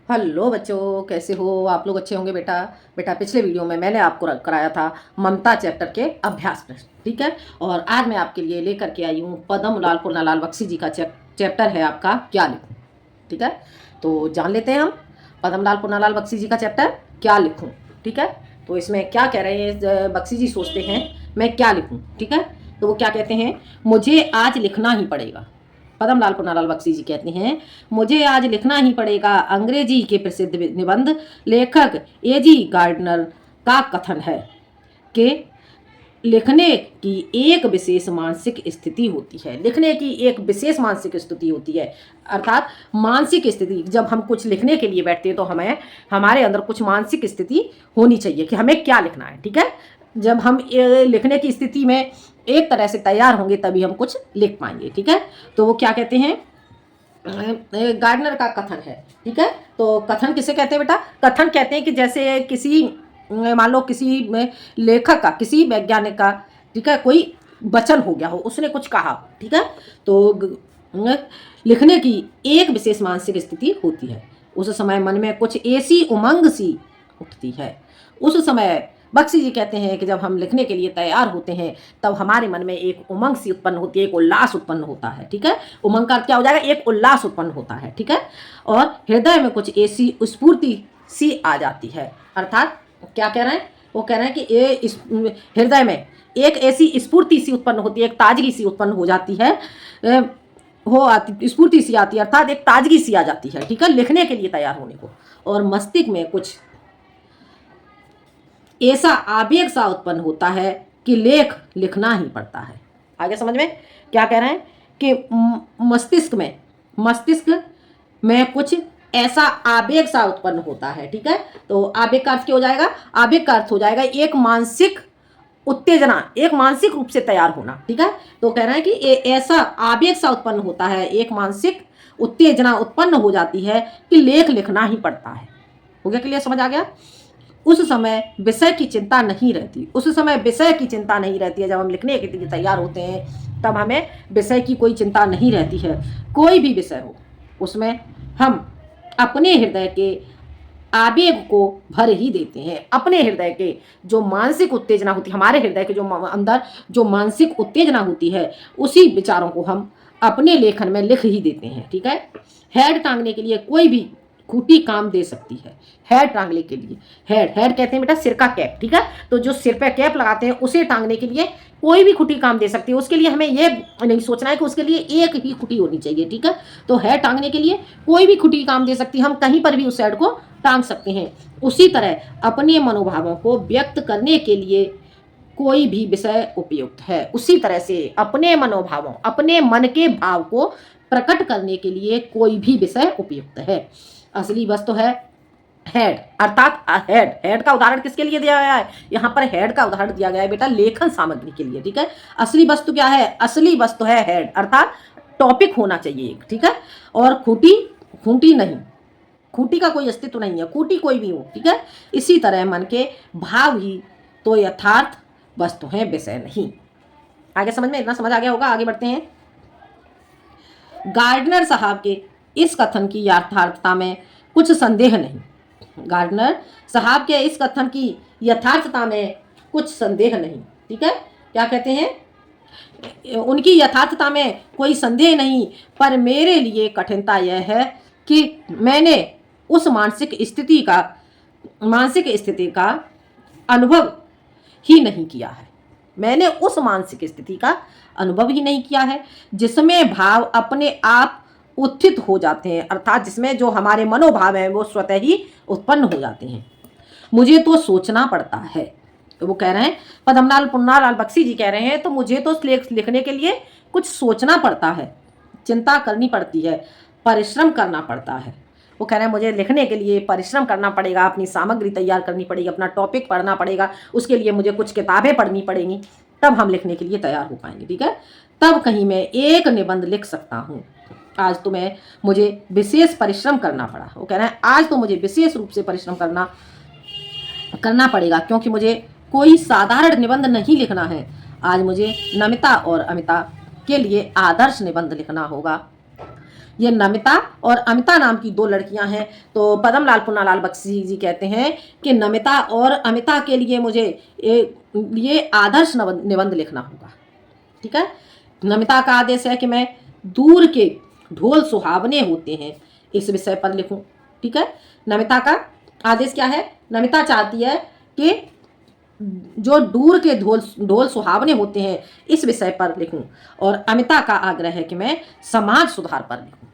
Hello बच्चों, कैसे हो आप लोग? अच्छे होंगे बेटा। बेटा पिछले वीडियो में मैंने आपको कराया था ममता चैप्टर के अभ्यास प्रश्न, ठीक है। और आज मैं आपके लिए लेकर के आई हूँ पद्म लाल पूर्णालाल बख्शी जी का चैप्टर है आपका क्या लिखूँ, ठीक है। तो जान लेते हैं हम पद्म लाल पूर्णालाल बख्शी जी का चैप्टर क्या लिखूँ, ठीक है। तो इसमें क्या कह रहे हैं बख्शी जी, सोचते हैं मैं क्या लिखूँ, ठीक है। तो वो क्या कहते हैं, मुझे आज लिखना ही पड़ेगा। पद्म लाल पूर्णालाल बख्शी जी कहते हैं, मुझे आज लिखना ही पड़ेगा। अंग्रेजी के प्रसिद्ध निबंध लेखक एजी गार्डनर का कथन है कि लिखने की एक विशेष मानसिक स्थिति होती है। लिखने की एक विशेष मानसिक स्थिति होती है, अर्थात मानसिक स्थिति। जब हम कुछ लिखने के लिए बैठते हैं तो हमें हमारे अंदर कुछ मानसिक स्थिति होनी चाहिए कि हमें क्या लिखना है, ठीक है। जब हम लिखने की स्थिति में एक तरह से तैयार होंगे तभी हम कुछ लिख पाएंगे, ठीक है। तो वो क्या कहते हैं, गार्डनर का कथन है, ठीक है। तो कथन किसे कहते हैं बेटा? कथन कहते हैं कि जैसे किसी, मान लो किसी में लेखक का, किसी वैज्ञानिक का, ठीक है, कोई वचन हो गया हो, उसने कुछ कहा, ठीक है। तो लिखने की एक विशेष मानसिक स्थिति होती है। उस समय मन में कुछ ऐसी उमंग सी उठती है। उस समय बख्शी जी कहते हैं कि जब हम लिखने के लिए तैयार होते हैं तब हमारे मन में एक उमंग सी उत्पन्न होती है, एक उल्लास उत्पन्न होता है, ठीक है। उमंग का अर्थ क्या हो जाएगा? एक उल्लास उत्पन्न होता है, ठीक है। और हृदय में कुछ ऐसी स्फूर्ति सी आ जाती है। अर्थात क्या कह रहे हैं? वो कह रहे हैं कि ये हृदय में एक ऐसी स्फूर्ति सी उत्पन्न होती है, एक ताजगी सी उत्पन्न हो जाती है, हो आती, स्फूर्ति सी आती है, अर्थात एक ताजगी सी आ जाती है, ठीक है, लिखने के लिए तैयार होने को। और मस्तिष्क में कुछ ऐसा आवेग सा उत्पन्न होता है कि लिखना ही पड़ता है। आगे समझ में क्या कह रहे हैं कि मस्तिष्क में कुछ ऐसा आवेग सा उत्पन्न होता है, ठीक है। तो आवेग का अर्थ क्या हो जाएगा? आवेग का अर्थ हो जाएगा एक मानसिक उत्तेजना, एक मानसिक रूप से तैयार होना, ठीक है। तो कह रहे हैं कि ऐसा आवेग सा उत्पन्न होता है, एक मानसिक उत्तेजना उत्पन्न हो जाती है कि लिखना ही पड़ता है। हो गया क्लियर? समझ आ गया? उस समय विषय की चिंता नहीं रहती। उस समय विषय की चिंता नहीं रहती है। जब हम लिखने के लिए तैयार होते हैं तब हमें विषय की कोई चिंता नहीं रहती है। कोई भी विषय हो उसमें हम अपने हृदय के आवेग को भर ही देते हैं। अपने हृदय के जो मानसिक उत्तेजना होती है, हमारे हृदय के जो अंदर जो मानसिक उत्तेजना होती है, उसी विचारों को हम अपने लेखन में लिख ही देते हैं, ठीक है। हेड टांगने के लिए कोई भी खूंटी काम दे सकती है। हेड टांगने के लिए, हेड कहते हैं बेटा सिर का कैप, ठीक है। तो जो सिर पे कैप लगाते हैं उसे टांगने के लिए कोई भी खुटी काम दे सकती है। उसके लिए हमें ये नहीं सोचना है कि उसके लिए एक ही खुटी होनी चाहिए, ठीक है। तो हेड टांगने के लिए कोई भी खुटी काम दे सकती है, हम कहीं पर भी उस हेड को टांग सकते हैं। उसी तरह अपने मनोभावों को व्यक्त करने के लिए कोई भी विषय उपयुक्त है। उसी तरह से अपने मनोभावों, अपने मन के भाव को प्रकट करने के लिए कोई भी विषय उपयुक्त है। असली वस्तु है हेड, अर्थात हेड का उदाहरण किसके लिए दिया गया है? यहाँ पर हेड का उदाहरण दिया गया है बेटा लेखन सामग्री के लिए, ठीक है। असली वस्तु क्या है? असली वस्तु है हेड, अर्थात टॉपिक होना चाहिए एक, ठीक है। और खूंटी नहीं, खूंटी का कोई अस्तित्व नहीं है, खूंटी कोई भी हो, ठीक है। इसी तरह मन के भाव ही तो यथार्थ वस्तु है, विषय नहीं। आगे समझ में इतना समझ आ गया होगा। आगे बढ़ते हैं। गार्डनर साहब के इस कथन की यथार्थता में कुछ संदेह नहीं। गार्डनर साहब के इस कथन की यथार्थता में कुछ संदेह नहीं, ठीक है। क्या कहते हैं? उनकी यथार्थता में कोई संदेह नहीं, पर मेरे लिए कठिनता यह है कि मैंने उस मानसिक स्थिति का अनुभव ही नहीं किया है। मैंने उस मानसिक स्थिति का अनुभव ही नहीं किया है जिसमें भाव अपने आप उत्थित हो जाते हैं, अर्थात जिसमें जो हमारे मनोभाव हैं वो स्वतः ही उत्पन्न हो जाते हैं। मुझे तो सोचना पड़ता है। तो वो कह रहे हैं, पद्मलाल पुन्नालाल बख्शी जी कह रहे हैं, तो मुझे तो लिखने के लिए कुछ सोचना पड़ता है, चिंता करनी पड़ती है, परिश्रम करना पड़ता है। वो कह रहे हैं मुझे लिखने के लिए परिश्रम करना पड़ेगा, अपनी सामग्री तैयार करनी पड़ेगी, अपना टॉपिक पढ़ना पड़ेगा, उसके लिए मुझे कुछ किताबें पढ़नी पड़ेंगी, तब हम लिखने के लिए तैयार हो पाएंगे, ठीक है। तब कहीं मैं एक निबंध लिख सकता हूँ। आज तो मुझे विशेष परिश्रम करना पड़ा। वो कह रहे हैं आज तो मुझे विशेष रूप से परिश्रम करना पड़ेगा, क्योंकि मुझे कोई साधारण निबंध नहीं लिखना है। आज मुझे नमिता और अमिता के लिए आदर्श निबंध लिखना होगा। ये नमिता और अमिता नाम की दो लड़कियां हैं। तो पद्मलाल पुन्नालाल बख्शी जी कहते हैं कि नमिता और अमिता के लिए मुझे ये आदर्श निबंध लिखना होगा। ठीक है। नमिता का आदेश है कि मैं दूर के ढोल सुहावने होते हैं इस विषय पर लिखूं। ठीक है। नमिता का आदेश क्या है? नमिता चाहती है कि जो दूर के ढोल सुहावने होते हैं इस विषय पर लिखूं, और अमिता का आग्रह है कि मैं समाज सुधार पर लिखूं।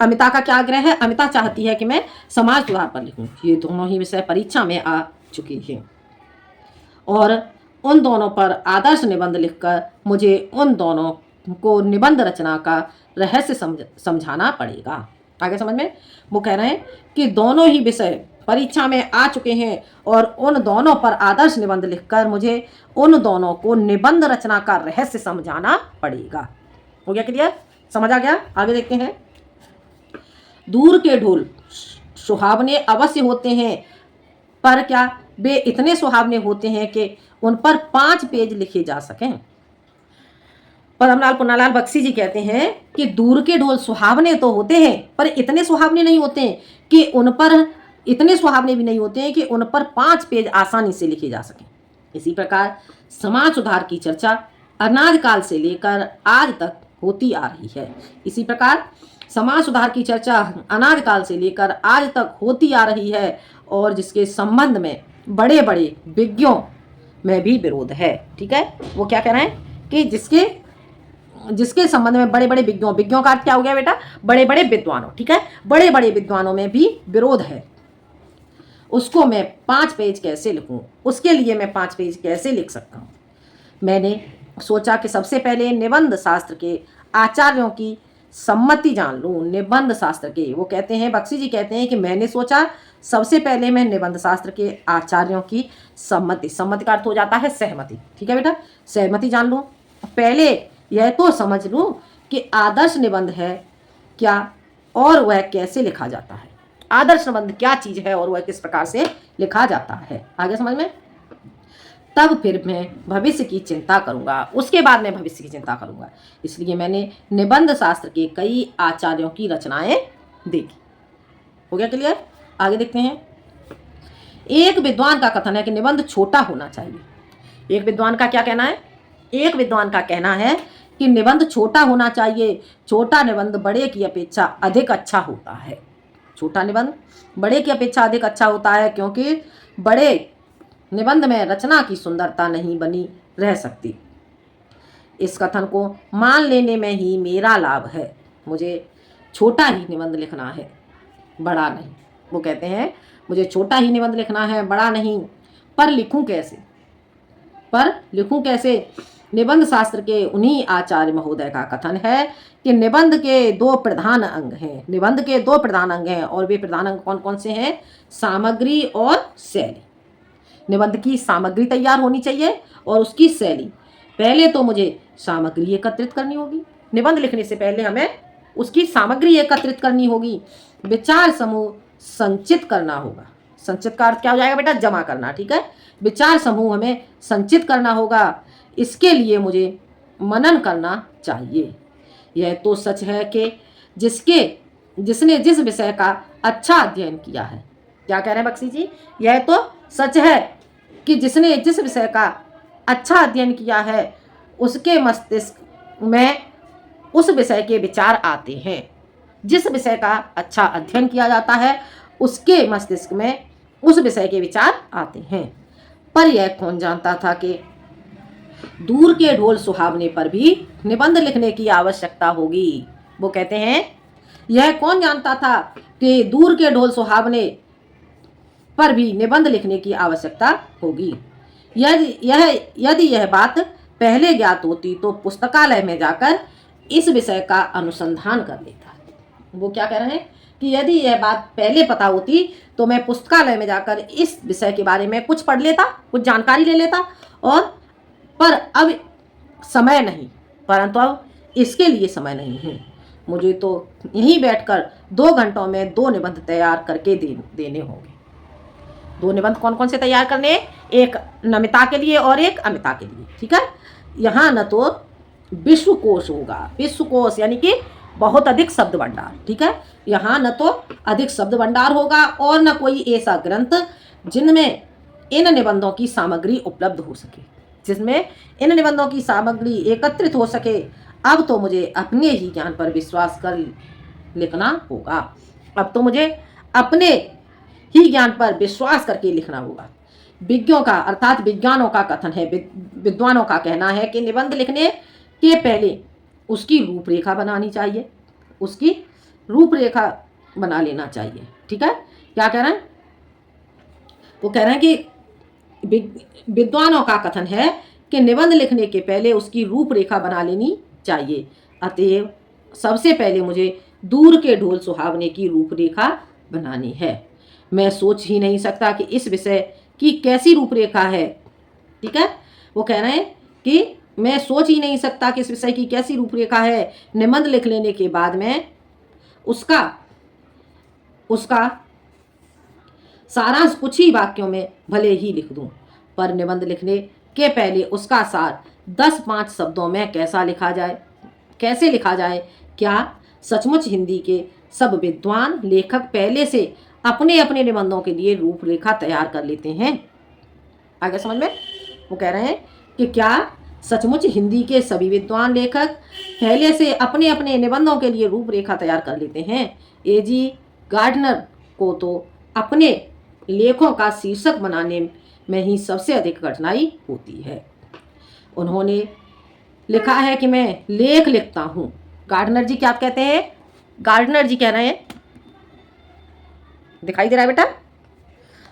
अमिता का क्या आग्रह है? अमिता चाहती है कि मैं समाज सुधार पर लिखूं। ये दोनों ही विषय परीक्षा में आ चुकी हैं और उन दोनों पर आदर्श निबंध लिखकर मुझे उन दोनों को निबंध रचना का रहस्य समझाना पड़ेगा। आगे समझ में? वो कह रहे हैं कि दोनों ही विषय परीक्षा में आ चुके हैं और उन दोनों पर आदर्श निबंध लिखकर मुझे उन दोनों को निबंध रचना का रहस्य समझाना पड़ेगा। हो गया क्लियर? समझ आ गया? आगे देखते हैं। दूर के ढोल सुहावने अवश्य होते हैं, पर क्या वे इतने सुहावने होते हैं कि उन पर 5 पेज लिखे जा सकें? पद्मलाल पुन्नालाल बख्शी जी कहते हैं कि दूर के ढोल सुहावने तो होते हैं, पर इतने सुहावने नहीं होते हैं कि उन पर इतने सुहावने भी नहीं होते हैं कि उन पर 5 पेज आसानी से लिखे जा सकें। इसी प्रकार समाज सुधार की चर्चा अनादि काल से लेकर आज तक होती आ रही है। इसी प्रकार समाज सुधार की चर्चा अनादि काल से लेकर आज तक होती आ रही है और जिसके संबंध में बड़े बड़े विज्ञों में भी विरोध है। ठीक है। वो क्या कह रहे हैं कि जिसके संबंध में बड़े बड़े विज्ञों का अर्थ क्या हो गया बेटा? बड़े बड़े विद्वानों। ठीक है। बड़े बड़े विद्वानों में भी विरोध है। उसको मैं 5 पेज कैसे लिखूं? उसके लिए मैं 5 पेज कैसे लिख सकता हूं? मैंने सोचा कि सबसे पहले निबंध शास्त्र के आचार्यों की सम्मति जान लूं। निबंध शास्त्र के, वो कहते हैं, बख्शी जी कहते हैं कि मैंने सोचा सबसे पहले मैं निबंध शास्त्र के आचार्यों की सम्मति का अर्थ हो जाता है सहमति। ठीक है बेटा। सहमति जान लूं। पहले यह तो समझ लूं कि आदर्श निबंध है क्या और वह कैसे लिखा जाता है। आदर्श निबंध क्या चीज है और वह किस प्रकार से लिखा जाता है। आगे समझ में? तब फिर मैं भविष्य की चिंता करूंगा। उसके बाद मैं भविष्य की चिंता करूंगा। इसलिए मैंने निबंध शास्त्र के कई आचार्यों की रचनाएं देखी। हो गया क्लियर? आगे देखते हैं। एक विद्वान का कथन है कि निबंध छोटा होना चाहिए। एक विद्वान का क्या कहना है? एक विद्वान का कहना है कि निबंध छोटा होना चाहिए। छोटा निबंध बड़े की अपेक्षा अधिक अच्छा होता है। छोटा निबंध बड़े की अपेक्षा अधिक अच्छा होता है क्योंकि बड़े निबंध में रचना की सुंदरता नहीं बनी रह सकती। इस कथन को मान लेने में ही मेरा लाभ है। मुझे छोटा ही निबंध लिखना है, बड़ा नहीं। वो कहते हैं मुझे छोटा ही निबंध लिखना है, बड़ा नहीं। पर लिखूं कैसे? निबंध शास्त्र के उन्हीं आचार्य महोदय का कथन है कि निबंध के 2 प्रधान अंग हैं। निबंध के 2 प्रधान अंग हैं और वे प्रधान अंग कौन कौन से हैं? सामग्री और शैली। निबंध की सामग्री तैयार होनी चाहिए और उसकी शैली। पहले तो मुझे सामग्री एकत्रित करनी होगी। निबंध लिखने से पहले हमें उसकी सामग्री एकत्रित करनी होगी। विचार समूह संचित करना होगा। संचित का अर्थ क्या हो जाएगा बेटा? जमा करना। ठीक है। विचार समूह हमें संचित करना होगा। इसके लिए मुझे मनन करना चाहिए। यह तो सच है कि जिसने जिस विषय का अच्छा अध्ययन किया है। क्या कह रहे हैं बख्शी जी? यह तो सच है कि जिसने जिस विषय का अच्छा अध्ययन किया है उसके मस्तिष्क में उस विषय के विचार आते हैं। जिस विषय का अच्छा अध्ययन किया जाता है उसके मस्तिष्क में उस विषय के विचार आते हैं। पर यह कौन जानता था कि दूर के ढोल सुहावने पर भी निबंध लिखने की आवश्यकता होगी। वो कहते हैं यह कौन जानता था कि दूर के ढोल सुहावने पर भी निबंध लिखने की आवश्यकता होगी। यदि यह बात पहले ज्ञात होती तो पुस्तकालय में जाकर इस विषय का अनुसंधान कर लेता। वो क्या कह रहे हैं कि यदि यह बात पहले पता होती तो मैं पुस्तकालय में जाकर इस विषय के बारे में कुछ पढ़ लेता, कुछ जानकारी ले लेता। पर अब समय नहीं, परंतु अब इसके लिए समय नहीं है। मुझे तो यहीं बैठकर 2 घंटों में 2 निबंध तैयार करके देने होंगे। 2 निबंध कौन कौन से तैयार करने? एक नमिता के लिए और एक अमिता के लिए। ठीक है। यहाँ न तो विश्वकोश होगा। विश्वकोश यानी कि बहुत अधिक शब्द भंडार, ठीक है। यहाँ न तो अधिक शब्द भंडार होगा और न कोई ऐसा ग्रंथ जिनमें इन निबंधों की सामग्री उपलब्ध हो सके, जिसमें इन निबंधों की सामग्री एकत्रित हो सके। अब तो मुझे अपने ही ज्ञान पर विश्वास कर लिखना होगा। अब तो मुझे अपने ही ज्ञान पर विश्वास करके लिखना होगा। विज्ञों का अर्थात विज्ञानों का कथन है, विद्वानों का कहना है कि निबंध लिखने के पहले उसकी रूपरेखा बनानी चाहिए, उसकी रूपरेखा बना लेना चाहिए, ठीक है। क्या कह रहे हैं? वो कह रहे हैं कि विद्वानों का कथन है कि निबंध लिखने के पहले उसकी रूपरेखा बना लेनी चाहिए। अतएव सबसे पहले मुझे दूर के ढोल सुहावने की रूपरेखा बनानी है। मैं सोच ही नहीं सकता कि इस विषय की कैसी रूपरेखा है, ठीक है। वो कह रहे हैं कि मैं सोच ही नहीं सकता कि इस विषय की कैसी रूपरेखा है। निबंध लिख लेने के बाद में उसका सारांश कुछ ही वाक्यों में भले ही लिख दूं, पर निबंध लिखने के पहले उसका सार 10-5 शब्दों में कैसे लिखा जाए? क्या सचमुच हिंदी के सब विद्वान लेखक पहले से अपने अपने निबंधों के लिए रूपरेखा तैयार कर लेते हैं? आगे समझ में? वो कह रहे हैं कि क्या सचमुच हिंदी के सभी विद्वान लेखक पहले से अपने अपने निबंधों के लिए रूपरेखा तैयार कर लेते हैं? एजी गार्डनर को तो अपने लेखों का शीर्षक बनाने में ही सबसे अधिक कठिनाई होती है। उन्होंने लिखा है कि मैं लेख लिखता हूँ। गार्डनर जी क्या कहते हैं? गार्डनर जी कह रहे हैं, दिखाई दे रहा है बेटा?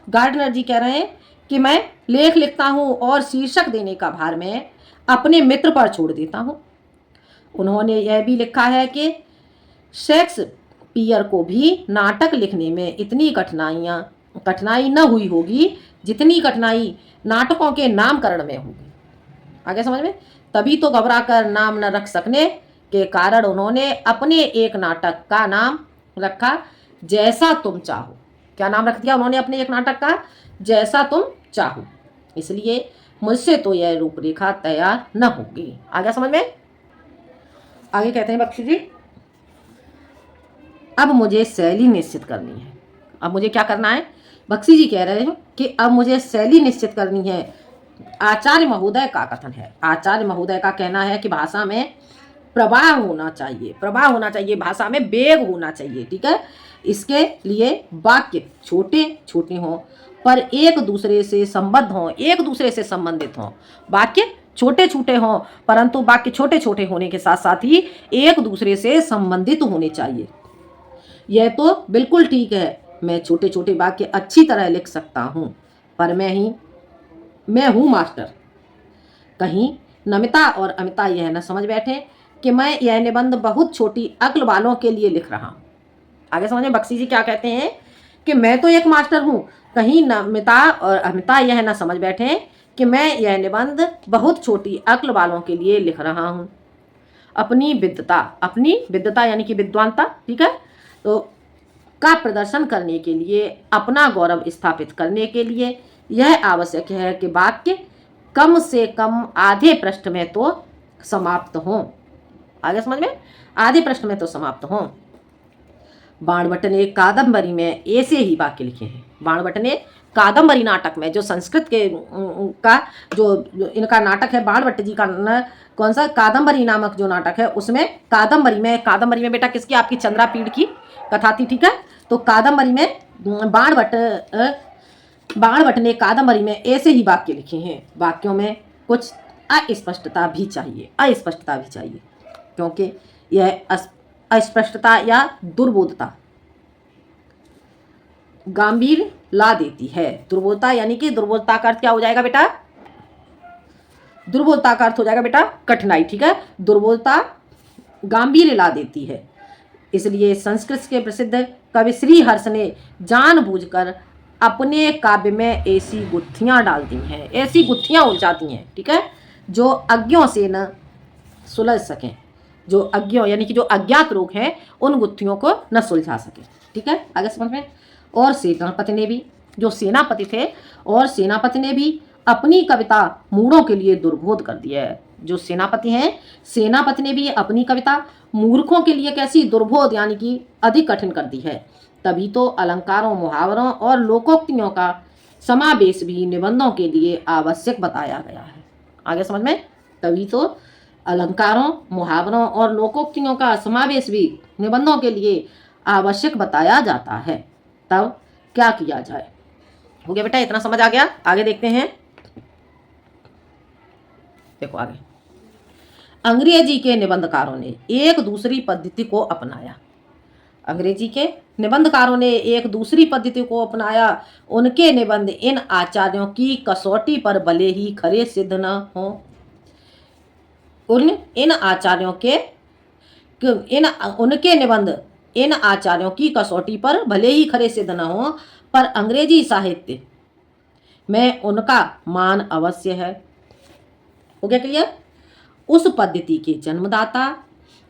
गार्डनर जी कह रहे हैं कि मैं लेख लिखता हूँ और शीर्षक देने का भार मैं अपने मित्र पर छोड़ देता हूँ। उन्होंने यह भी लिखा है कि शेक्सपियर को भी नाटक लिखने में इतनी कठिनाई न हुई होगी जितनी कठिनाई नाटकों के नामकरण में होगी। आगे समझ में? तभी तो घबराकर नाम न रख सकने के कारण उन्होंने अपने एक नाटक का नाम रखा जैसा तुम चाहो। क्या नाम रख दिया उन्होंने अपने एक नाटक का? जैसा तुम चाहो। इसलिए मुझसे तो यह रूपरेखा तैयार न होगी। आगे समझ में? आगे कहते हैं बख्शी जी, अब मुझे शैली निश्चित करनी है। अब मुझे क्या करना है? बख्शी जी कह रहे हैं कि अब मुझे शैली निश्चित करनी है। आचार्य महोदय का कथन है, आचार्य महोदय का कहना है कि भाषा में प्रवाह होना चाहिए, भाषा में वेग होना चाहिए, ठीक है। इसके लिए वाक्य छोटे छोटे हों पर एक दूसरे से संबद्ध हों, एक दूसरे से संबंधित हों। वाक्य छोटे छोटे हों परंतु वाक्य छोटे छोटे होने के साथ साथ ही एक दूसरे से संबंधित होने चाहिए। यह तो बिल्कुल ठीक है, मैं छोटे छोटे वाक्य अच्छी तरह लिख सकता हूँ, पर मैं हूँ मास्टर। कहीं नमिता और अमिता यह न समझ बैठे कि मैं यह निबंध बहुत छोटी अक्ल वालों के लिए लिख रहा हूँ। आगे समझे? बख्शी जी क्या कहते हैं कि मैं तो एक मास्टर हूँ, कहीं नमिता और अमिता यह न समझ बैठे कि मैं यह निबंध बहुत छोटी अक्ल वालों के लिए लिख रहा हूँ। अपनी विद्वता यानी कि विद्वानता, ठीक है, तो का प्रदर्शन करने के लिए, अपना गौरव स्थापित करने के लिए यह आवश्यक है कि वाक्य कम से कम आधे पृष्ठ में तो समाप्त हों। आगे समझ में? आधे पृष्ठ में तो समाप्त हों। बाणभट्ट ने कादम्बरी में ऐसे ही वाक्य लिखे हैं। बाणभट्ट ने कादम्बरी नाटक में, जो संस्कृत के का जो इनका नाटक है, बाणभट्ट जी का कौन सा कादम्बरी नामक जो नाटक है, उसमें कादम्बरी में बेटा किसकी? आपकी चंद्रापीड़ की कथा थी, ठीक है। तो कादम्बरी में बाणभट्ट ने कादम्बरी में ऐसे ही वाक्य लिखे हैं। वाक्यों में कुछ अस्पष्टता भी चाहिए, क्योंकि यह अस्पष्टता या दुर्बोधता गंभीर ला देती है। दुर्बोधता यानी कि दुर्बोधता का अर्थ क्या हो जाएगा बेटा? दुर्बोधता का अर्थ हो जाएगा बेटा कठिनाई, ठीक है। दुर्बोधता गंभीर ला देती है। इसलिए संस्कृत के प्रसिद्ध कवि श्री हर्ष ने जानबूझकर अपने काव्य में ऐसी गुत्थियां डाल दी हैं, ऐसी गुत्थियां उलझाती हैं, ठीक है, जो अज्ञों से न सुलझ सकें, जो अज्ञों यानी कि जो अज्ञात लोग हैं उन गुत्थियों को न सुलझा सके, ठीक है। आगे समझ में? और सेनापति ने भी, जो सेनापति थे, और सेनापति ने भी अपनी कविता मूढ़ों के लिए दुर्बोध कर दी है। जो सेनापति हैं, सेनापति ने भी अपनी कविता मूर्खों के लिए कैसी दुर्बोध यानी कि अधिक कठिन कर दी है। तभी तो अलंकारों, मुहावरों और लोकोक्तियों का समावेश भी निबंधों के लिए आवश्यक बताया गया है। आगे समझ में? तभी तो अलंकारों, मुहावरों और लोकोक्तियों का समावेश भी निबंधों के लिए आवश्यक बताया जाता है। तब क्या किया जाए? हो गया बेटा, इतना समझ आ गया? आगे देखते हैं। देखो आगे, अंग्रेजी के निबंधकारों ने एक दूसरी पद्धति को अपनाया। अंग्रेजी के निबंधकारों ने एक दूसरी पद्धति को अपनाया। उनके निबंध इन आचार्यों की कसौटी पर भले ही खरे सिद्ध न हो। इन आचार्यों के उनके निबंध इन आचार्यों की कसौटी पर भले ही खरे सिद्ध न हो, पर अंग्रेजी साहित्य में उनका मान अवश्य है। हो गया क्लियर? उस पद्धति के जन्मदाता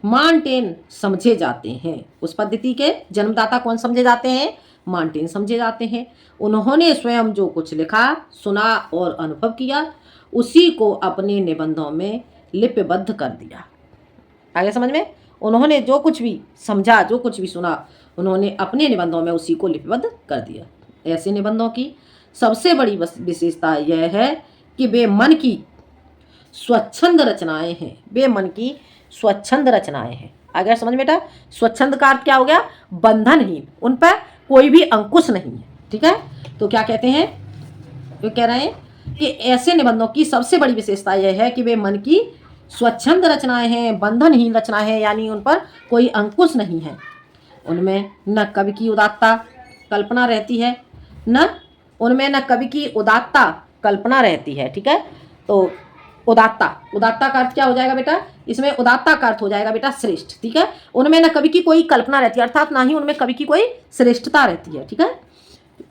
मार्टेन समझे जाते हैं। उस पद्धति के जन्मदाता कौन समझे जाते हैं? मार्टेन समझे जाते हैं। उन्होंने स्वयं जो कुछ लिखा, सुना और अनुभव किया, उसी को अपने निबंधों में लिपिबद्ध कर दिया। आगे समझ में? उन्होंने जो कुछ भी समझा, जो कुछ भी सुना, उन्होंने अपने निबंधों में उसी को लिपिबद्ध कर दिया। ऐसे निबंधों की सबसे बड़ी विशेषता यह है कि वे मन की स्वच्छंद रचनाएं हैं। वे मन की स्वच्छंद रचनाएं हैं। आगे समझ में बेटा? स्वच्छंद का अर्थ क्या हो गया? बंधनहीन, उन पर कोई भी अंकुश नहीं है। ठीक है? तो क्या कहते हैं? वो कह रहे हैं कि ऐसे निबंधों की सबसे बड़ी विशेषता यह है कि वे मन की स्वच्छंद रचनाएं हैं, बंधनहीन रचनाएं हैं, यानी उन पर कोई अंकुश नहीं है। उनमें न कवि की उदात्ता कल्पना रहती है, उनमें न कवि की उदात्ता कल्पना रहती है। ठीक है? तो उदात्ता का अर्थ क्या हो जाएगा बेटा? इसमें उदात्ता का अर्थ हो जाएगा बेटा श्रेष्ठ। ठीक है? उनमें न कवि की कोई कल्पना रहती है, अर्थात ना ही उनमें कवि की कोई श्रेष्ठता रहती है। ठीक है?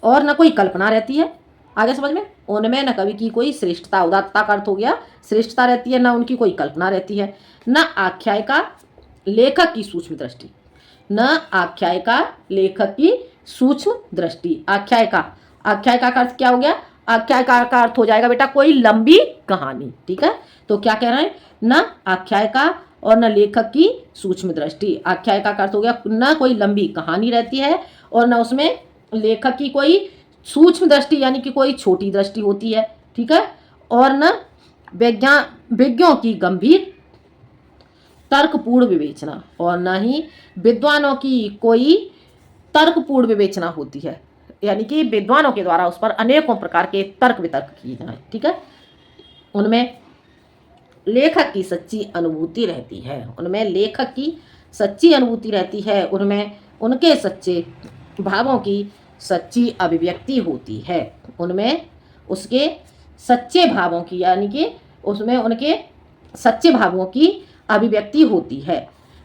और न कोई कल्पना रहती है। आगे समझ में? उनमें न कवि की कोई श्रेष्ठता, उदात्ता का अर्थ हो गया श्रेष्ठता रहती है, न उनकी कोई कल्पना रहती है, न आख्यायिका लेखक की सूक्ष्म दृष्टि, न आख्यायिका लेखक की सूक्ष्म दृष्टि। आख्यायिका का अर्थ क्या हो गया? आख्यायिका का अर्थ हो जाएगा बेटा कोई लंबी कहानी। ठीक है? तो क्या कह रहे हैं? न आख्यायिका और न लेखक की सूक्ष्म दृष्टि। आख्यायिका का अर्थ हो गया न कोई लंबी कहानी रहती है और न उसमें लेखक की कोई सूक्ष्म दृष्टि यानी कि कोई छोटी दृष्टि होती है। ठीक है? और न विज्ञों की गंभीर तर्कपूर्ण विवेचना, और न ही विद्वानों की कोई तर्कपूर्ण विवेचना होती है, यानी कि विद्वानों के द्वारा उस पर अनेकों प्रकार के तर्क वितर्क किए जाएं। ठीक है? उनमें लेखक की सच्ची अनुभूति रहती है। उनमें लेखक की सच्ची अनुभूति रहती है। उनमें उनके सच्चे भावों की सच्ची अभिव्यक्ति होती है। उनमें उसके सच्चे भावों की यानी कि उसमें उनके सच्चे भावों की अभिव्यक्ति होती है।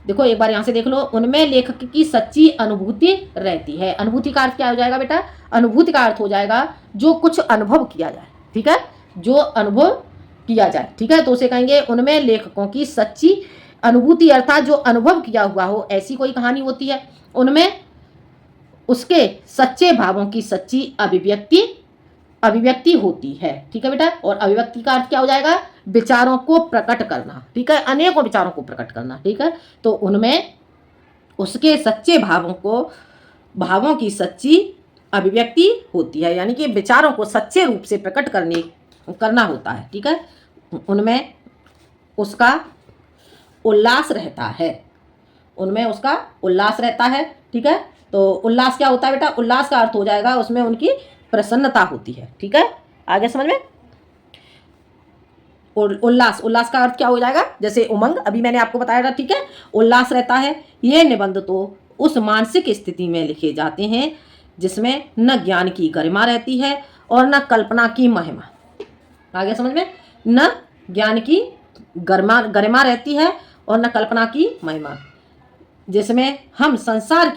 देखो एक बार यहाँ से देख लो, उनमें लेखक की सच्ची अनुभूति रहती है। अनुभूति का अर्थ क्या हो जाएगा बेटा? अनुभूति का अर्थ हो जाएगा जो कुछ अनुभव किया जाए। ठीक है? जो अनुभव किया जाए। ठीक है? तो उसे कहेंगे उनमें लेखकों की सच्ची अनुभूति, अर्थात जो अनुभव किया हुआ हो ऐसी कोई कहानी होती है। उनमें उसके सच्चे भावों की सच्ची अभिव्यक्ति होती है। ठीक है बेटा? और अभिव्यक्ति का अर्थ क्या हो जाएगा? विचारों को प्रकट करना। ठीक है? अनेकों विचारों को प्रकट करना। ठीक है? तो उनमें उसके सच्चे भावों की सच्ची अभिव्यक्ति होती है, यानी कि विचारों को सच्चे रूप से प्रकट करना होता है। ठीक है? उनमें उसका उल्लास रहता है। उनमें उसका उल्लास रहता है। ठीक है? तो उल्लास क्या होता है बेटा? उल्लास का अर्थ हो जाएगा उसमें उनकी प्रसन्नता होती है। ठीक है? आगे समझ में? उल्लास का अर्थ क्या हो जाएगा? जैसे उमंग, अभी मैंने आपको बताया था। ठीक है? उल्लास रहता है। ये निबंध तो उस मानसिक स्थिति में लिखे जाते हैं जिसमें न ज्ञान की गरिमा रहती है और न कल्पना की महिमा। आगे समझ में? न ज्ञान की गरिमा रहती है और न कल्पना की महिमा, जिसमें हम संसार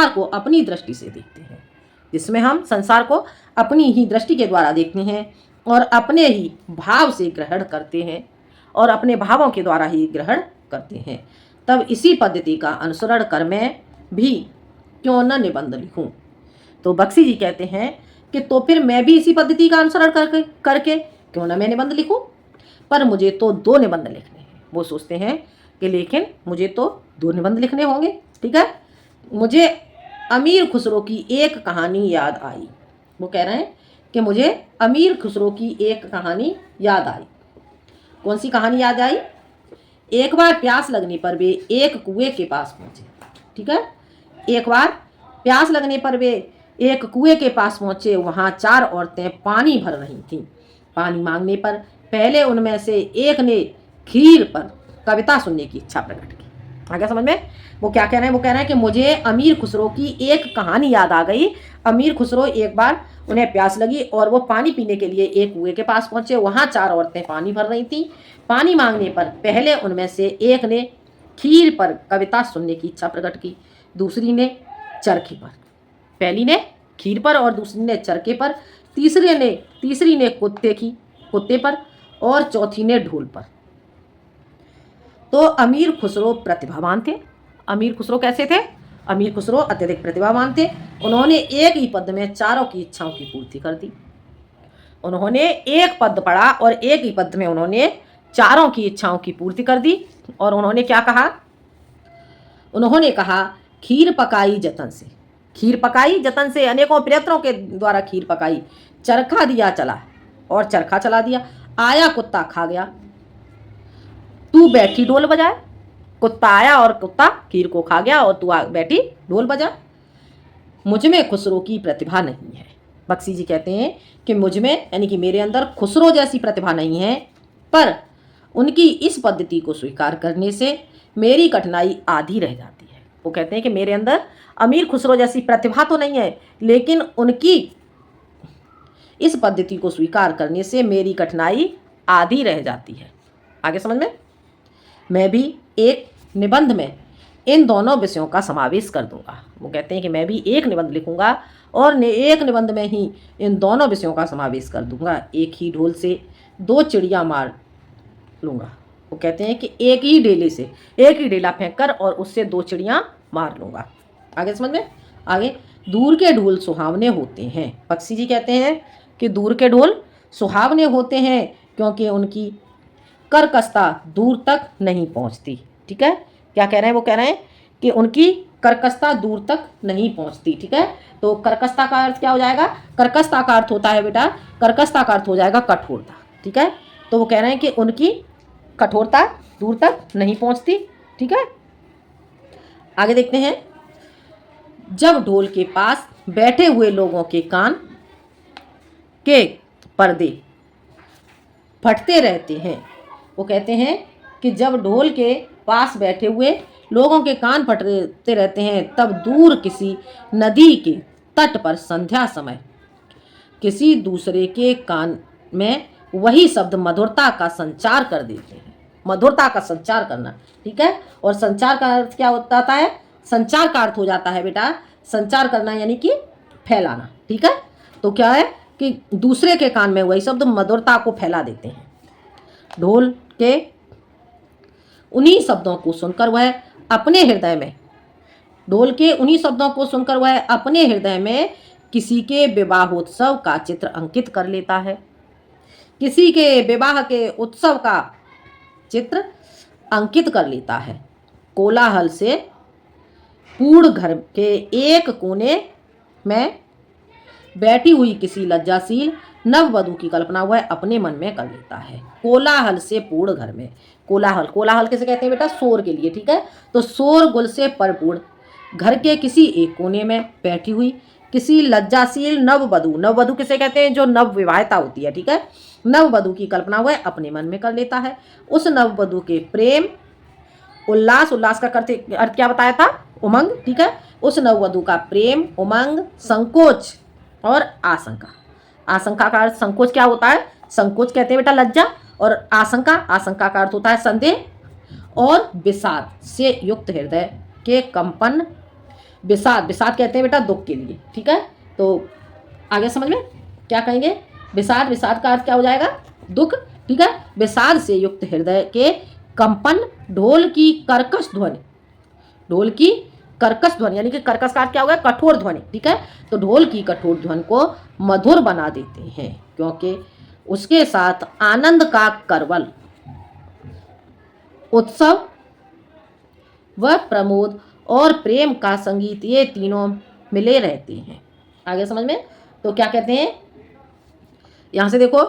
को अपनी दृष्टि से देखते हैं। जिसमें हम संसार को अपनी ही दृष्टि के द्वारा देखते हैं और अपने ही भाव से ग्रहण करते हैं और अपने भावों के द्वारा ही ग्रहण करते हैं। तब इसी पद्धति का अनुसरण कर मैं भी क्यों न निबंध लिखूं। तो बख्शी जी कहते हैं कि तो फिर मैं भी इसी पद्धति का अनुसरण करके करके क्यों ना मैं निबंध लिखूं, पर मुझे तो 2 निबंध लिखने हैं। वो सोचते हैं कि लेकिन मुझे तो 2 निबंध लिखने होंगे। ठीक है, मुझे अमीर खुसरो की एक कहानी याद आई। वो कह रहे हैं कि मुझे अमीर खुसरो की एक कहानी याद आई। कौन सी कहानी याद आई? एक बार प्यास लगने पर वे एक कुएं के पास पहुंचे। ठीक है, एक बार प्यास लगने पर वे एक कुएं के पास पहुंचे। वहां 4 औरतें पानी भर रही थीं। पानी मांगने पर पहले उनमें से एक ने खीर पर कविता सुनने की इच्छा प्रकट की। आगे समझ में? वो क्या कह रहे हैं? वो कह रहे हैं कि मुझे अमीर खुसरो की एक कहानी याद आ गई। अमीर खुसरो एक बार उन्हें प्यास लगी और वो पानी पीने के लिए एक कुएं के पास पहुंचे। वहां 4 औरतें पानी भर रही थीं। पानी मांगने पर पहले उनमें से एक ने खीर पर कविता सुनने की इच्छा प्रकट की, दूसरी ने चरखे पर। पहली ने खीर पर और दूसरी ने चरखे पर, तीसरी ने कुत्ते पर और चौथी ने ढोल पर। तो अमीर खुसरो प्रतिभावान थे। अमीर खुसरो कैसे थे? अमीर खुसरो अत्यधिक प्रतिभावान थे। उन्होंने एक ही पद में चारों की इच्छाओं की पूर्ति कर दी। उन्होंने एक पद पढ़ा और एक ही पद में उन्होंने चारों की इच्छाओं की पूर्ति कर दी। और उन्होंने क्या कहा? उन्होंने कहा, खीर पकाई जतन से। खीर पकाई जतन से, अनेकों प्रयत्नों के द्वारा खीर पकाई। चरखा दिया चला और चरखा चला दिया। आया कुत्ता खा गया, तू बैठी ढोल बजाए। कुत्ता आया और कुत्ता खीर को खा गया और तू बैठी ढोल बजा। मुझ में खुसरो की प्रतिभा नहीं है। बख्शी जी कहते हैं कि मुझ में, यानी कि मेरे अंदर खुसरो जैसी प्रतिभा नहीं है, पर उनकी इस पद्धति को स्वीकार करने से मेरी कठिनाई आधी रह जाती है। वो कहते हैं कि मेरे अंदर अमीर खुसरो जैसी प्रतिभा तो नहीं है, लेकिन उनकी इस पद्धति को स्वीकार करने से मेरी कठिनाई आधी रह जाती है। आगे समझ में? मैं भी एक निबंध में इन दोनों विषयों का समावेश कर दूंगा। वो कहते हैं कि मैं भी एक निबंध लिखूंगा और एक निबंध में ही इन दोनों विषयों का समावेश कर दूंगा। एक ही ढोल से 2 चिड़िया मार लूँगा। वो कहते हैं कि एक ही डेला फेंक कर और उससे 2 चिड़िया मार लूँगा। आगे समझ में? आगे, दूर के ढोल सुहावने होते हैं। बख्शी जी कहते हैं कि दूर के ढोल सुहावने होते हैं क्योंकि उनकी कर्कशता दूर तक नहीं पहुंचती। ठीक है, क्या कह रहे हैं? वो कह रहे हैं कि उनकी कर्कशता दूर तक नहीं पहुंचती। ठीक है, तो कर्कशता का अर्थ क्या हो जाएगा? कर्कशता का अर्थ होता है बेटा, कर्कशता का अर्थ हो जाएगा कठोरता। ठीक है, तो वो कह रहे हैं कि उनकी कठोरता दूर तक नहीं पहुंचती। ठीक है, आगे देखते हैं। जब ढोल के पास बैठे हुए लोगों के कान के पर्दे फटते रहते हैं। वो कहते हैं कि जब ढोल के पास बैठे हुए लोगों के कान फटते रहते हैं, तब दूर किसी नदी के तट पर संध्या समय किसी दूसरे के कान में वही शब्द मधुरता का संचार कर देते हैं। मधुरता का संचार करना। ठीक है, और संचार का अर्थ क्या होता है? संचार का अर्थ हो जाता है बेटा, संचार करना यानी कि फैलाना। ठीक है, तो क्या है कि दूसरे के कान में वही शब्द मधुरता को फैला देते हैं। ढोल के उन्हीं शब्दों को सुनकर वह अपने हृदय में किसी के विवाहोत्सव का चित्र अंकित कर लेता है। किसी के विवाह के उत्सव का चित्र अंकित कर लेता है। कोलाहल से पूर्ण घर के एक कोने में बैठी हुई किसी लज्जाशील नववधू की कल्पना वह अपने मन में कर लेता है। कोलाहल से पूर्ण घर में, कोलाहल किसे कहते हैं बेटा? शोर के लिए। ठीक है, तो शोरगुल से परिपूर्ण घर के किसी एक कोने में बैठी हुई किसी लज्जाशील नववधू किसे कहते हैं? जो नव विवाहिता होती है। ठीक है, नववधू की कल्पना वह अपने मन में कर लेता है। उस नववधू के प्रेम, उल्लास का अर्थ क्या बताया था? उमंग। ठीक है, उस नववधू का प्रेम, उमंग, संकोच और आशंका का अर्थ, संकोच क्या होता है? संकोच कहते हैं बेटा लज्जा, और आशंका का अर्थ होता है संदेह, और विषाद से युक्त हृदय के कंपन। विषाद कहते हैं बेटा दुख के लिए। ठीक है, तो आगे समझ में क्या कहेंगे? विषाद का अर्थ क्या हो जाएगा? दुख। ठीक है, विषाद से युक्त हृदय के कंपन, ढोल की कर्कश ध्वनि, यानी कि कर्कश का अर्थ क्या होगा, कठोर ध्वनि, ठीक है। तो ढोल की कठोर ध्वनि को मधुर बना देते हैं, क्योंकि उसके साथ आनंद का करवल, उत्सव व प्रमोद और प्रेम का संगीत, ये तीनों मिले रहते हैं। आगे समझ में? तो क्या कहते हैं यहां से देखो,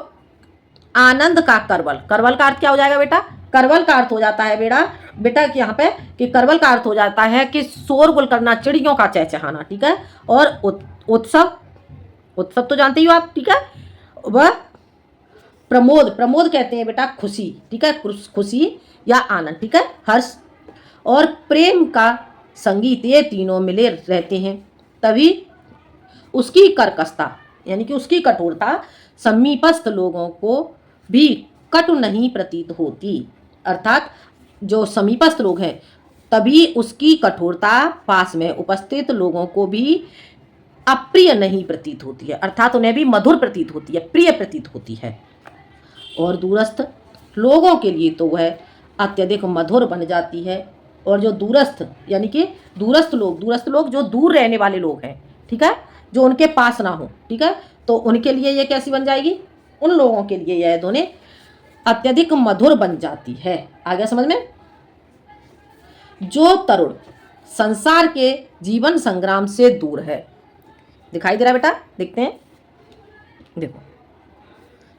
आनंद का करवल, करवल का अर्थ क्या हो जाएगा बेटा, करवल का अर्थ हो जाता है बेटा कि यहाँ पे कि करवल का अर्थ हो जाता है कि शोरगुल करना, चिड़ियों का चहचहाना, ठीक है। और उत्सव, उत्सव तो जानते ही हो आप, ठीक है। वह प्रमोद, प्रमोद कहते हैं बेटा खुशी, ठीक है, खुशी या आनंद, ठीक है, हर्ष। और प्रेम का संगीत, ये तीनों मिले रहते हैं, तभी उसकी कर्कशता यानी कि उसकी कठोरता समीपस्थ लोगों को भी कटु नहीं प्रतीत होती। अर्थात जो समीपस्थ लोग हैं, तभी उसकी कठोरता पास में उपस्थित लोगों को भी अप्रिय नहीं प्रतीत होती है, अर्थात उन्हें भी मधुर प्रतीत होती है, प्रिय प्रतीत होती है। और दूरस्थ लोगों के लिए तो वह अत्यधिक मधुर बन जाती है। और जो दूरस्थ यानी कि दूरस्थ लोग जो दूर रहने वाले लोग हैं, ठीक है, जो उनके पास ना हो, ठीक है, तो उनके लिए ये कैसी बन जाएगी, उन लोगों के लिए यह दोनों अत्यधिक मधुर बन जाती है। आगे समझ में? जो तरुण संसार के जीवन संग्राम से दूर है, दिखाई दे रहा है बेटा, देखते हैं, देखो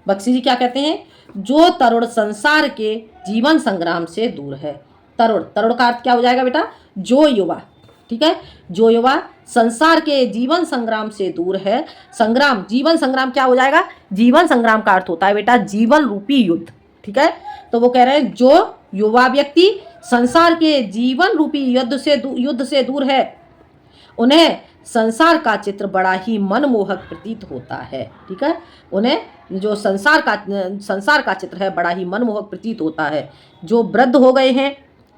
बख्शी जी क्या कहते हैं, जो तरुण संसार के जीवन संग्राम से दूर है। तरुण, तरुण का अर्थ क्या हो जाएगा बेटा, जो युवा, ठीक है, जो युवा संसार के जीवन संग्राम से दूर है। संग्राम, जीवन संग्राम क्या हो जाएगा, जीवन संग्राम का अर्थ होता है बेटा जीवन रूपी युद्ध, ठीक है। तो वो कह रहे हैं जो युवा व्यक्ति संसार के जीवन रूपी युद्ध से दूर है, उन्हें संसार का चित्र बड़ा ही मनमोहक प्रतीत होता है, ठीक है। उन्हें जो संसार का चित्र है बड़ा ही मनमोहक प्रतीत होता है। जो वृद्ध हो गए हैं,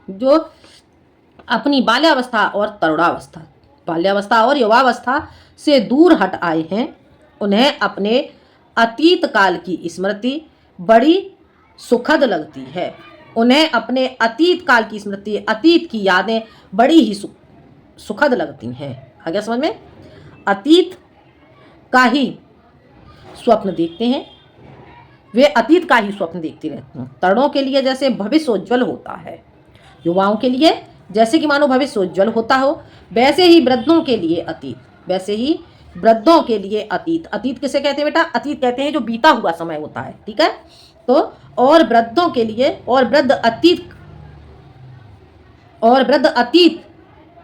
जो अपनी बाल्यावस्था और युवावस्था से दूर हट आए हैं, उन्हें अपने अतीत काल की स्मृति बड़ी सुखद लगती है। उन्हें अपने अतीत काल की स्मृति, अतीत की यादें बड़ी ही सुखद लगती हैं। आ गया समझ में? अतीत का ही स्वप्न देखते हैं, वे अतीत का ही स्वप्न देखते रहते हैं। तरुणों के लिए जैसे भविष्य उज्ज्वल होता है, युवाओं के लिए जैसे कि मानो भविष्य उज्ज्वल होता हो, वैसे ही वृद्धों के लिए अतीत, अतीत किसे कहते हैं बेटा, अतीत कहते हैं जो बीता हुआ समय होता है, ठीक है। तो और वृद्धों के लिए, और वृद्ध अतीत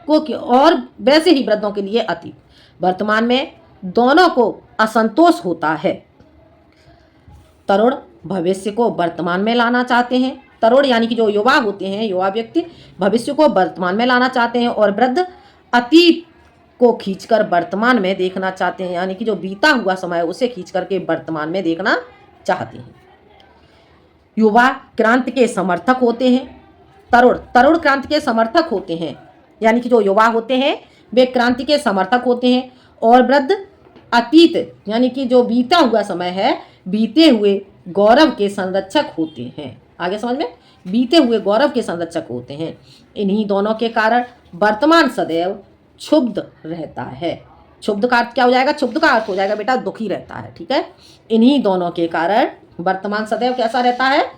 को, और वैसे ही वृद्धों के लिए अतीत। वर्तमान में दोनों को असंतोष होता है। तरुण भविष्य को वर्तमान में लाना चाहते हैं, तरुण यानी कि जो युवा होते हैं, युवा व्यक्ति भविष्य को वर्तमान में लाना चाहते हैं, और वृद्ध अतीत को खींचकर वर्तमान में देखना चाहते हैं, यानी कि जो बीता हुआ समय उसे खींच करके वर्तमान में देखना चाहते हैं। युवा क्रांति के समर्थक होते हैं, तरुण क्रांति के समर्थक होते हैं, यानी कि जो युवा होते हैं वे क्रांति के समर्थक होते हैं। और वृद्ध अतीत यानी कि जो बीता हुआ समय है, बीते हुए गौरव के संरक्षक होते हैं। आगे समझ में? बीते हुए गौरव के संरक्षक होते हैं। इन्हीं दोनों के कारण वर्तमान सदैव क्षुब्ध रहता है। क्षुब्ध का अर्थ क्या हो जाएगा, क्षुब्ध का अर्थ हो जाएगा बेटा दुखी रहता है, ठीक है। इन्हीं दोनों के कारण वर्तमान सदैव कैसा रहता है,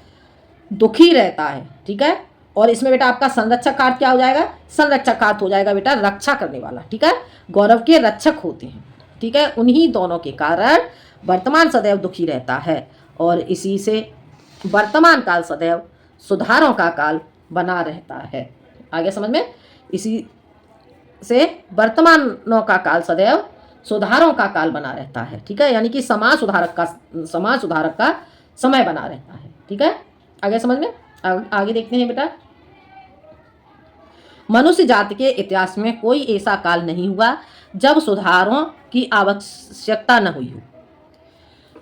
दुखी रहता है, ठीक है। और इसमें बेटा आपका संरक्षक का अर्थ क्या हो जाएगा, संरक्षक का अर्थ हो जाएगा बेटा रक्षा करने वाला, ठीक है, गौरव के रक्षक होते हैं, ठीक है। उन्हीं दोनों के कारण वर्तमान सदैव दुखी रहता है, और इसी से वर्तमान काल सदैव सुधारों का काल बना रहता है। आगे समझ में? इसी से वर्तमानों का काल सदैव सुधारों का काल बना रहता है, ठीक है, यानी कि समाज सुधारक का समय बना रहता है, ठीक है। आगे समझ में? आगे देखते हैं बेटा, मनुष्य जाति के इतिहास में कोई ऐसा काल नहीं हुआ जब सुधारों की आवश्यकता न हुई हो।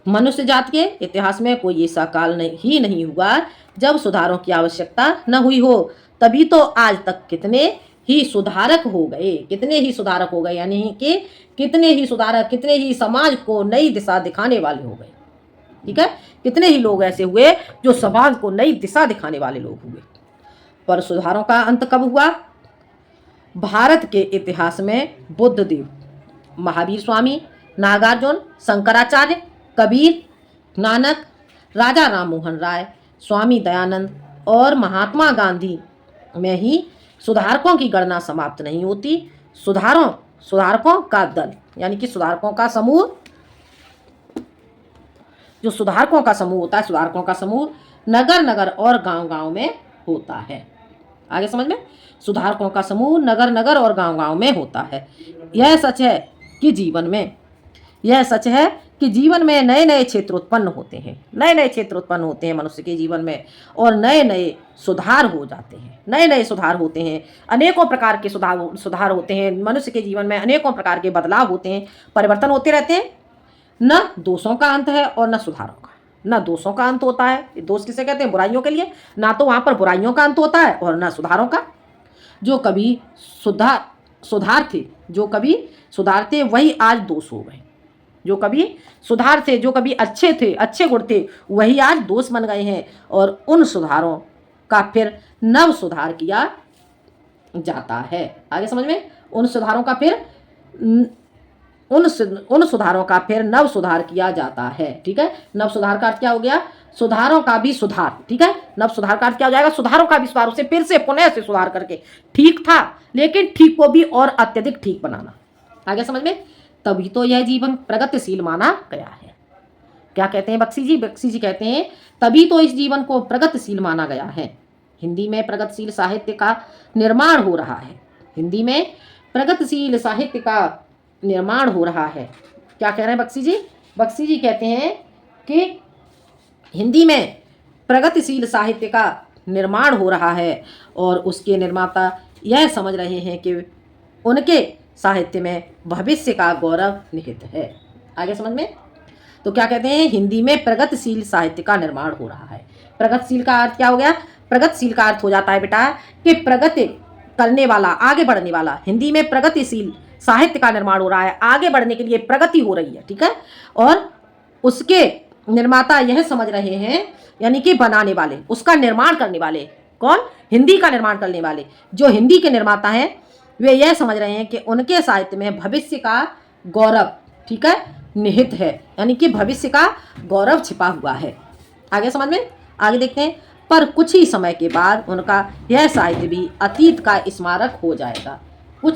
मनुष्य जाति के इतिहास में कोई ऐसा काल नहीं हुआ जब सुधारों की आवश्यकता न हुई हो। तभी तो आज तक कितने ही सुधारक हो गए, यानी कि कितने ही समाज को नई दिशा दिखाने वाले हो गए, ठीक है। कितने ही लोग ऐसे हुए जो समाज को नई दिशा दिखाने वाले लोग हुए। पर सुधारों का अंत कब हुआ? भारत के इतिहास में बुद्धदेव, महावीर स्वामी, नागार्जुन, शंकराचार्य, कबीर, नानक, राजा राम मोहन राय, स्वामी दयानंद और महात्मा गांधी में ही सुधारकों की गणना समाप्त नहीं होती। सुधारकों का दल यानी कि सुधारकों का समूह, जो सुधारकों का समूह होता है, सुधारकों का समूह नगर नगर और गांव गांव में होता है। आगे समझ में, सुधारकों का समूह नगर नगर और गांव गांव में होता है। यह सच है कि जीवन में नए नए क्षेत्र उत्पन्न होते हैं, नए नए क्षेत्र उत्पन्न होते हैं मनुष्य के जीवन में, और नए नए सुधार हो जाते हैं, नए नए सुधार होते हैं, अनेकों प्रकार के सुधार होते हैं मनुष्य के जीवन में, अनेकों प्रकार के बदलाव होते हैं, परिवर्तन होते रहते हैं। न दोषों का अंत है और न सुधारों का, न दोषों का अंत होता है। दोष किसे कहते हैं? बुराइयों के लिए। ना तो वहाँ पर बुराइयों का अंत होता है और न सुधारों का। जो कभी सुधार थे, जो कभी सुधार थे, वही आज दोष हो गए। जो कभी सुधार थे, जो कभी अच्छे थे, अच्छे गुण थे, वही आज दोष बन गए हैं। और उन सुधारों का फिर नव सुधार किया जाता है। आगे समझ में, उन सुधारों का फिर नव सुधार किया जाता है। ठीक है, नव सुधार का अर्थ क्या हो गया? सुधारों का भी सुधार। ठीक है, नव सुधार का अर्थ क्या हो जाएगा? सुधारों का भी सुधार, उसे फिर से पुनः से सुधार करके, ठीक था लेकिन ठीक को भी और अत्यधिक ठीक बनाना। आगे समझ में, तभी तो यह जीवन प्रगतिशील माना गया है। क्या कहते हैं बख्शी जी? बख्शी जी कहते हैं तभी तो इस जीवन को प्रगतिशील माना गया है। हिंदी में प्रगतिशील साहित्य का निर्माण हो रहा है। हिंदी में प्रगतिशील साहित्य का निर्माण हो रहा है। क्या कह रहे हैं बख्शी जी? बख्शी जी कहते हैं कि हिंदी में प्रगतिशील साहित्य का निर्माण हो रहा है और उसके निर्माता यह समझ रहे हैं कि उनके साहित्य में भविष्य का गौरव निहित है। आगे समझ में, तो क्या कहते हैं? हिंदी में प्रगतिशील साहित्य का निर्माण हो रहा है। प्रगतिशील का अर्थ क्या हो गया? प्रगतिशील का अर्थ हो जाता है बेटा कि प्रगति करने वाला, आगे बढ़ने वाला। हिंदी में प्रगतिशील साहित्य का निर्माण हो रहा है, आगे बढ़ने के लिए प्रगति हो रही है। ठीक है, और उसके निर्माता यह समझ रहे हैं, यानी कि बनाने वाले, उसका निर्माण करने वाले। कौन? हिंदी का निर्माण करने वाले, जो हिंदी के निर्माता हैं, वे यह समझ रहे हैं कि उनके साहित्य में भविष्य का गौरव, ठीक है, निहित है, यानी कि भविष्य का गौरव छिपा हुआ है। आगे समझ में, आगे देखते हैं। पर कुछ ही समय के बाद उनका यह साहित्य भी अतीत का स्मारक हो जाएगा। कुछ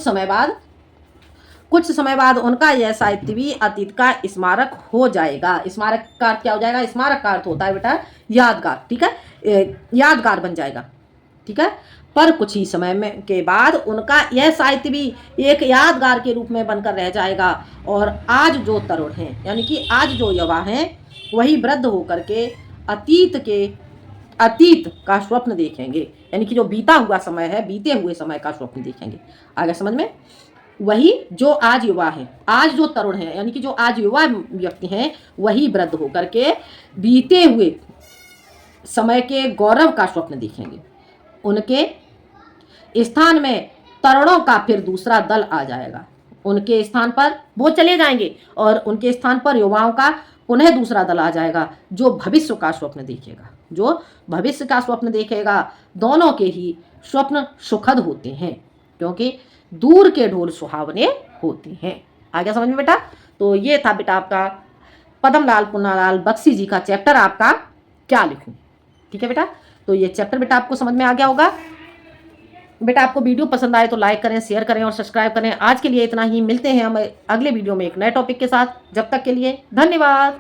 समय बाद उनका यह साहित्य भी अतीत का स्मारक हो जाएगा। स्मारक का अर्थ क्या हो जाएगा? स्मारक का अर्थ होता है बेटा यादगार। ठीक है, यादगार बन जाएगा। ठीक है, पर कुछ ही समय में के बाद उनका यह साहित्य भी एक यादगार के रूप में बनकर रह जाएगा। और आज जो तरुण हैं, यानी कि आज जो युवा हैं, वही वृद्ध होकर के अतीत का स्वप्न देखेंगे, यानी कि जो बीता हुआ समय है, बीते हुए समय का स्वप्न देखेंगे। आगे समझ में, वही जो आज युवा है, आज जो तरुण है, यानी कि जो आज युवा व्यक्ति हैं, वही वृद्ध होकर के बीते हुए समय के गौरव का स्वप्न देखेंगे। उनके स्थान में तरुणों का फिर दूसरा दल आ जाएगा। उनके स्थान पर वो चले जाएंगे और उनके स्थान पर युवाओं का पुनः दूसरा दल आ जाएगा, जो भविष्य का स्वप्न देखेगा। जो भविष्य का स्वप्न देखेगा, दोनों के ही स्वप्न सुखद होते हैं, क्योंकि दूर के ढोल सुहावने होते हैं। आगे समझ में बेटा? तो ये था बेटा आपका पद्मलाल पुन्नालाल बख्शी जी का चैप्टर, आपका क्या लिखूं। ठीक है बेटा, तो ये चैप्टर बेटा आपको समझ में आ गया होगा। बेटा आपको वीडियो पसंद आए तो लाइक करें, शेयर करें और सब्सक्राइब करें। आज के लिए इतना ही, मिलते हैं हम अगले वीडियो में एक नए टॉपिक के साथ। जब तक के लिए धन्यवाद।